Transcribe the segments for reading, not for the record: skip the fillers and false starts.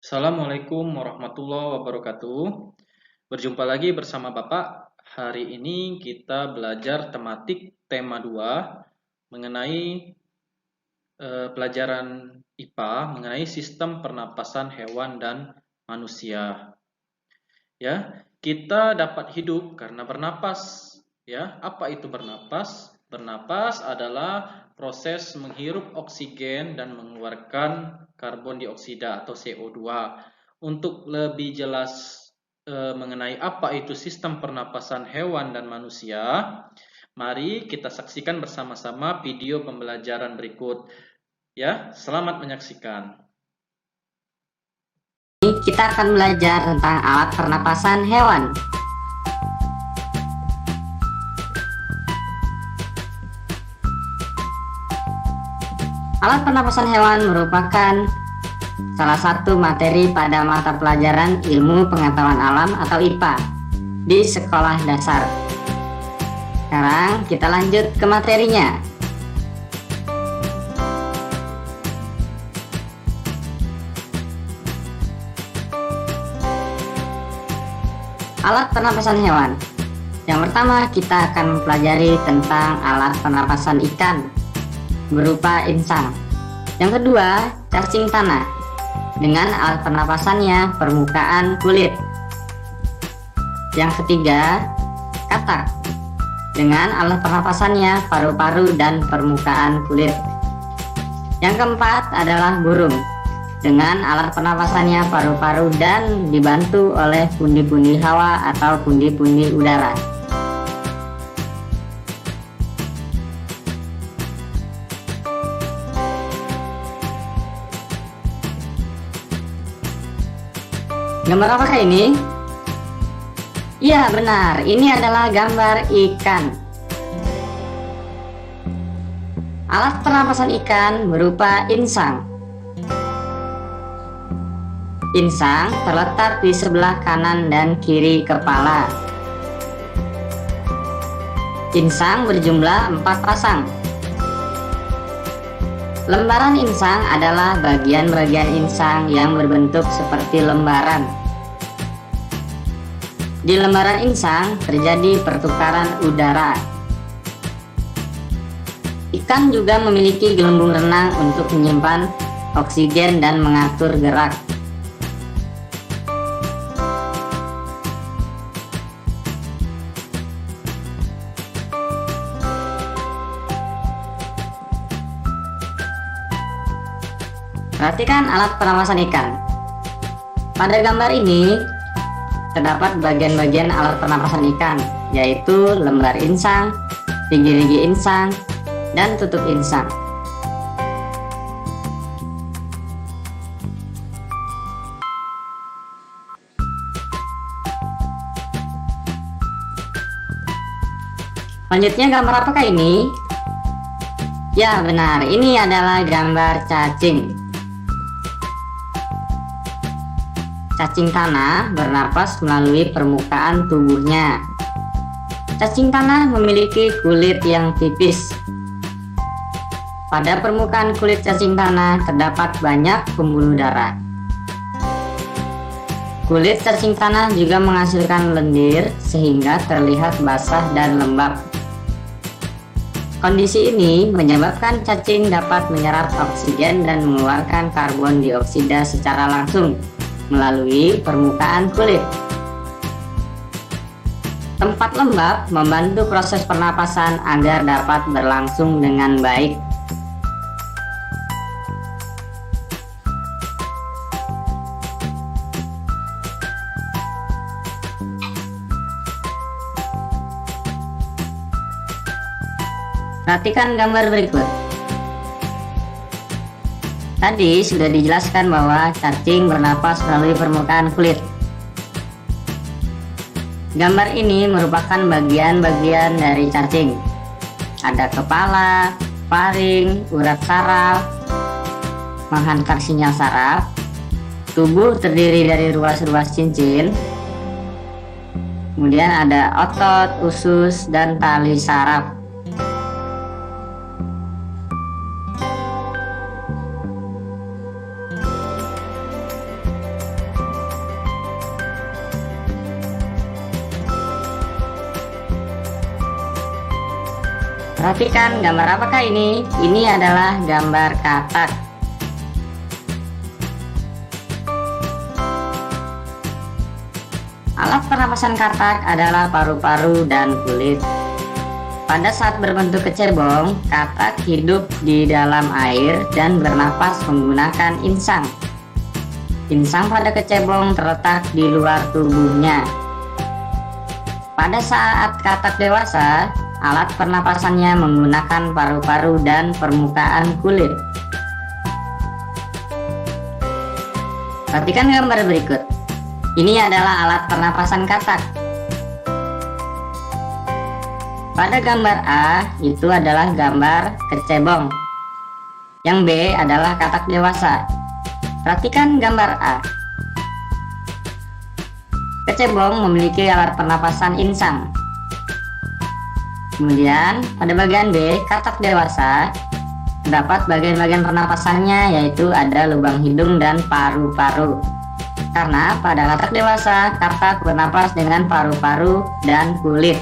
Assalamualaikum warahmatullahi wabarakatuh. Berjumpa lagi bersama Bapak. Hari ini kita belajar tematik tema 2 mengenai pelajaran IPA mengenai sistem pernapasan hewan dan manusia. Ya, kita dapat hidup karena bernapas. Ya, apa itu bernapas? Bernapas adalah proses menghirup oksigen dan mengeluarkan karbon dioksida atau CO2. Untuk lebih jelas mengenai apa itu sistem pernapasan hewan dan manusia, mari kita saksikan bersama-sama video pembelajaran berikut. Ya, selamat menyaksikan. Kita akan belajar tentang alat pernapasan hewan. Alat pernapasan hewan merupakan salah satu materi pada mata pelajaran Ilmu Pengetahuan Alam atau IPA di sekolah dasar. Sekarang kita lanjut ke materinya. Alat pernapasan hewan. Yang pertama kita akan mempelajari tentang alat pernapasan ikan berupa insang. Yang kedua, cacing tanah dengan alat pernapasannya permukaan kulit. Yang ketiga, katak dengan alat pernapasannya paru-paru dan permukaan kulit. Yang keempat adalah burung dengan alat pernapasannya paru-paru dan dibantu oleh pundi-pundi hawa atau pundi-pundi udara. Gambar apakah ini? Ya, benar, ini adalah gambar ikan. Alat pernapasan ikan berupa insang. Insang terletak di sebelah kanan dan kiri kepala. Insang berjumlah 4 pasang. Lembaran insang adalah bagian-bagian insang yang berbentuk seperti lembaran. Di lembaran insang terjadi pertukaran udara. Ikan juga memiliki gelembung renang untuk menyimpan oksigen dan mengatur gerak. Perhatikan alat pernapasan ikan. Pada gambar ini terdapat bagian-bagian alat pernapasan ikan, yaitu lembar insang, rigi-rigi insang, dan tutup insang. Selanjutnya gambar apakah ini? Ya, benar, ini adalah gambar cacing. Cacing tanah bernapas melalui permukaan tubuhnya. Cacing tanah memiliki kulit yang tipis. Pada permukaan kulit cacing tanah terdapat banyak pembuluh darah. Kulit cacing tanah juga menghasilkan lendir sehingga terlihat basah dan lembab. Kondisi ini menyebabkan cacing dapat menyerap oksigen dan mengeluarkan karbon dioksida secara langsung melalui permukaan kulit. Tempat lembab membantu proses pernapasan agar dapat berlangsung dengan baik. Perhatikan gambar berikut. Tadi sudah dijelaskan bahwa cacing bernapas melalui permukaan kulit. Gambar ini merupakan bagian-bagian dari cacing. Ada kepala, faring, urat saraf, menghantar sinyal saraf. Tubuh terdiri dari ruas-ruas cincin. Kemudian ada otot, usus, dan tali saraf. Perhatikan gambar apakah ini? Ini adalah gambar katak. Alat pernapasan katak adalah paru-paru dan kulit. Pada saat berbentuk kecebong, katak hidup di dalam air dan bernapas menggunakan insang. Insang pada kecebong terletak di luar tubuhnya. Pada saat katak dewasa, alat pernapasannya menggunakan paru-paru dan permukaan kulit. Perhatikan gambar berikut. Ini adalah alat pernapasan katak. Pada gambar A, itu adalah gambar kecebong. Yang B adalah katak dewasa. Perhatikan gambar A. Kecebong memiliki alat pernapasan insang. Kemudian, pada bagian B, katak dewasa, terdapat bagian-bagian pernapasannya, yaitu ada lubang hidung dan paru-paru. Karena pada katak dewasa, katak bernapas dengan paru-paru dan kulit.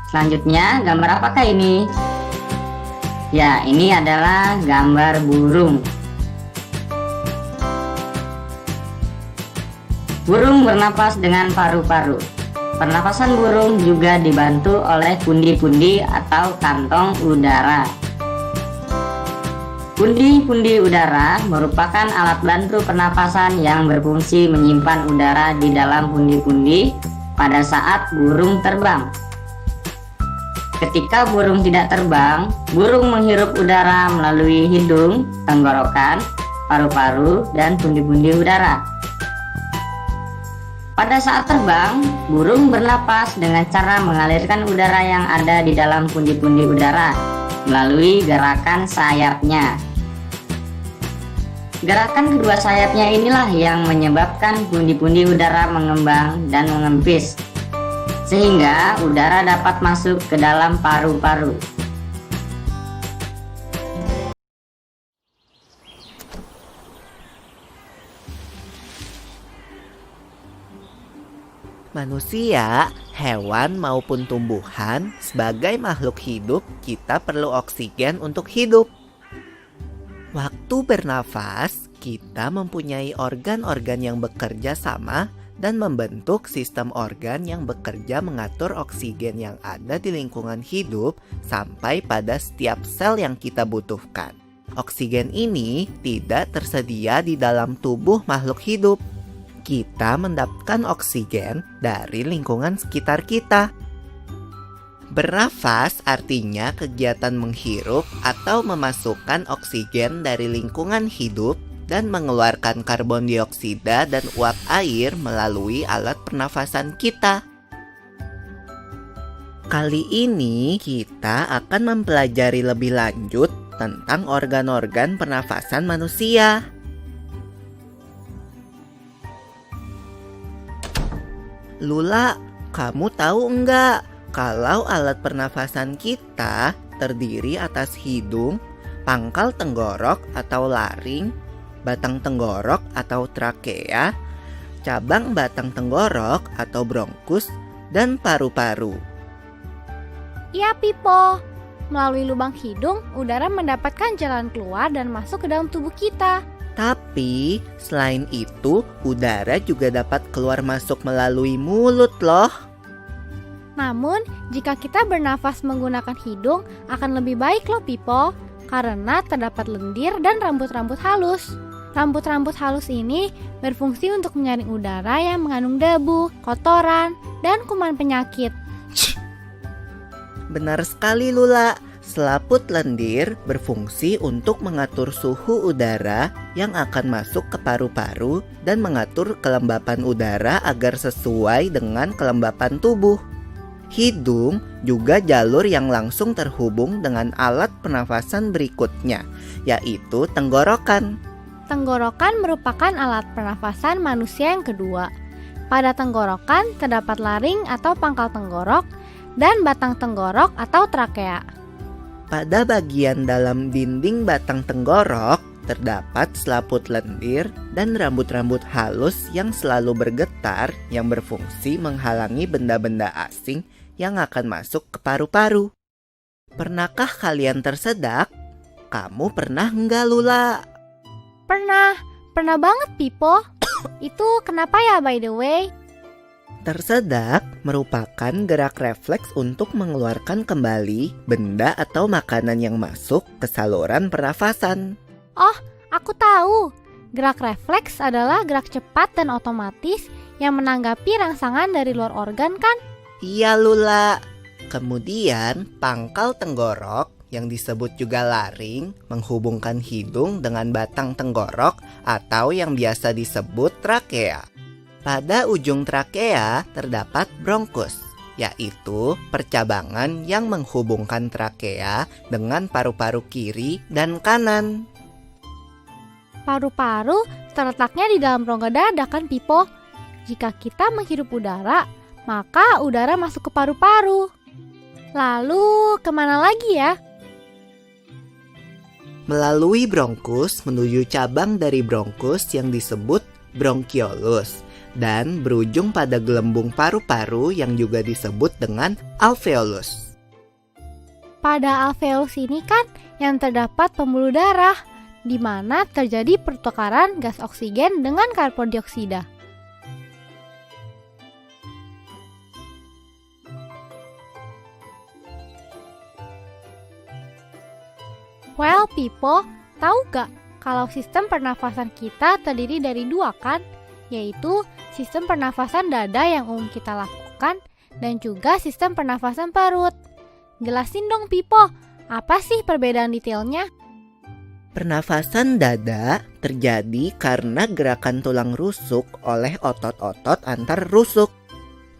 Selanjutnya, gambar apakah ini? Ya, ini adalah gambar burung. Burung bernapas dengan paru-paru. Pernapasan burung juga dibantu oleh pundi-pundi atau kantong udara. Pundi-pundi udara merupakan alat bantu pernapasan yang berfungsi menyimpan udara di dalam pundi-pundi pada saat burung terbang. Ketika burung tidak terbang, burung menghirup udara melalui hidung, tenggorokan, paru-paru, dan pundi-pundi udara. Pada saat terbang, burung bernapas dengan cara mengalirkan udara yang ada di dalam pundi-pundi udara melalui gerakan sayapnya. Gerakan kedua sayapnya inilah yang menyebabkan pundi-pundi udara mengembang dan mengempis, sehingga udara dapat masuk ke dalam paru-paru. Manusia, hewan maupun tumbuhan, sebagai makhluk hidup, kita perlu oksigen untuk hidup. Waktu bernafas, kita mempunyai organ-organ yang bekerja sama dan membentuk sistem organ yang bekerja mengatur oksigen yang ada di lingkungan hidup sampai pada setiap sel yang kita butuhkan. Oksigen ini tidak tersedia di dalam tubuh makhluk hidup. Kita mendapatkan oksigen dari lingkungan sekitar kita. Bernafas artinya kegiatan menghirup atau memasukkan oksigen dari lingkungan hidup dan mengeluarkan karbon dioksida dan uap air melalui alat pernafasan kita. Kali ini kita akan mempelajari lebih lanjut tentang organ-organ pernafasan manusia. Lula, kamu tahu enggak kalau alat pernafasan kita terdiri atas hidung, pangkal tenggorok atau laring, batang tenggorok atau trakea, cabang batang tenggorok atau bronkus, dan paru-paru. Iya, Pipo. Melalui lubang hidung, udara mendapatkan jalan keluar dan masuk ke dalam tubuh kita. Tapi, selain itu, udara juga dapat keluar masuk melalui mulut loh. Namun, jika kita bernafas menggunakan hidung, akan lebih baik loh, Pipo. Karena terdapat lendir dan rambut-rambut halus. Rambut-rambut halus ini berfungsi untuk menyaring udara yang mengandung debu, kotoran, dan kuman penyakit. Benar sekali, Lula. Selaput lendir berfungsi untuk mengatur suhu udara yang akan masuk ke paru-paru dan mengatur kelembapan udara agar sesuai dengan kelembapan tubuh. Hidung juga jalur yang langsung terhubung dengan alat pernafasan berikutnya, yaitu tenggorokan. Tenggorokan merupakan alat pernafasan manusia yang kedua. Pada tenggorokan terdapat laring atau pangkal tenggorok dan batang tenggorok atau trakea. Pada bagian dalam dinding batang tenggorok terdapat selaput lendir dan rambut-rambut halus yang selalu bergetar yang berfungsi menghalangi benda-benda asing yang akan masuk ke paru-paru. Pernahkah kalian tersedak? Kamu pernah enggak, Lula? Pernah banget, Pipo. Itu kenapa ya, by the way? Tersedak merupakan gerak refleks untuk mengeluarkan kembali benda atau makanan yang masuk ke saluran pernafasan. Oh, aku tahu. Gerak refleks adalah gerak cepat dan otomatis yang menanggapi rangsangan dari luar organ kan? Iya, Lula. Kemudian pangkal tenggorok yang disebut juga laring menghubungkan hidung dengan batang tenggorok atau yang biasa disebut trakea. Pada ujung trakea terdapat bronkus, yaitu percabangan yang menghubungkan trakea dengan paru-paru kiri dan kanan. Paru-paru terletaknya di dalam rongga dada kan, Pipo? Jika kita menghirup udara, maka udara masuk ke paru-paru. Lalu kemana lagi ya? Melalui bronkus menuju cabang dari bronkus yang disebut bronkiolus dan berujung pada gelembung paru-paru yang juga disebut dengan alveolus. Pada alveolus ini kan yang terdapat pembuluh darah, di mana terjadi pertukaran gas oksigen dengan karbon dioksida. Well, Pipo, tahu gak kalau sistem pernafasan kita terdiri dari dua kan? Yaitu sistem pernafasan dada yang umum kita lakukan dan juga sistem pernafasan perut. Jelasin dong, Pipo, apa sih perbedaan detailnya? Pernafasan dada terjadi karena gerakan tulang rusuk oleh otot-otot antar rusuk.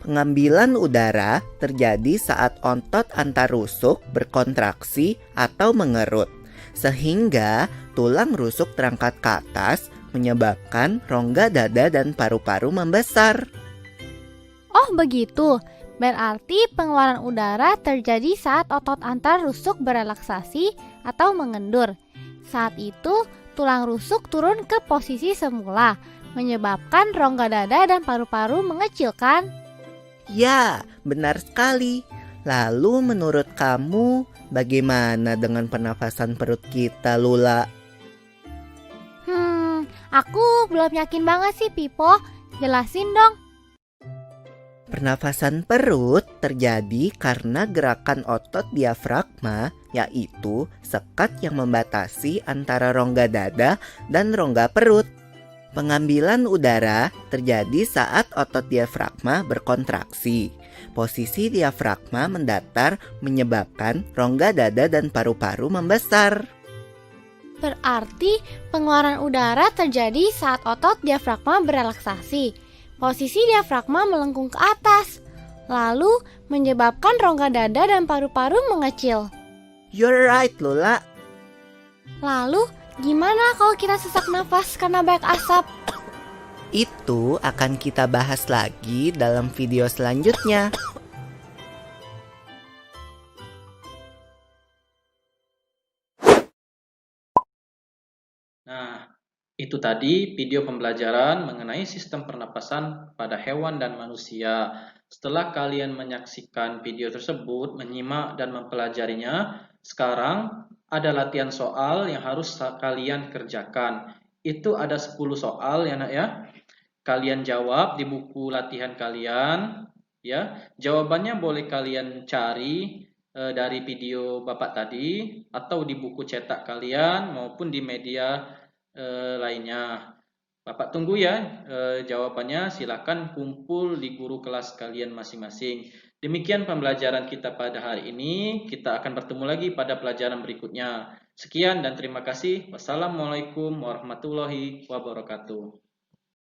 Pengambilan udara terjadi saat otot antar rusuk berkontraksi atau mengerut, sehingga tulang rusuk terangkat ke atas menyebabkan rongga dada dan paru-paru membesar. Oh begitu, berarti pengeluaran udara terjadi saat otot antar rusuk berelaksasi atau mengendur. Saat itu, tulang rusuk turun ke posisi semula, menyebabkan rongga dada dan paru-paru mengecil kan? Ya, benar sekali. Lalu menurut kamu, bagaimana dengan pernafasan perut kita, Lula? Aku belum yakin banget sih, Pipo. Jelasin dong. Pernafasan perut terjadi karena gerakan otot diafragma, yaitu sekat yang membatasi antara rongga dada dan rongga perut. Pengambilan udara terjadi saat otot diafragma berkontraksi. Posisi diafragma mendatar menyebabkan rongga dada dan paru-paru membesar. Berarti pengeluaran udara terjadi saat otot diafragma berelaksasi. Posisi diafragma melengkung ke atas, lalu menyebabkan rongga dada dan paru-paru mengecil. You're right, Lula. Lalu, gimana kalau kita sesak nafas karena banyak asap? Itu akan kita bahas lagi dalam video selanjutnya. Nah, itu tadi video pembelajaran mengenai sistem pernapasan pada hewan dan manusia. Setelah kalian menyaksikan video tersebut, menyimak dan mempelajarinya, sekarang ada latihan soal yang harus kalian kerjakan. Itu ada 10 soal ya, Nak ya. Kalian jawab di buku latihan kalian, ya. Jawabannya boleh kalian cari dari video Bapak tadi atau di buku cetak kalian maupun di media lainnya. Bapak tunggu ya jawabannya, silakan kumpul di guru kelas kalian masing-masing. Demikian pembelajaran kita pada hari ini. Kita akan bertemu lagi pada pelajaran berikutnya. Sekian dan terima kasih. Wassalamualaikum warahmatullahi wabarakatuh.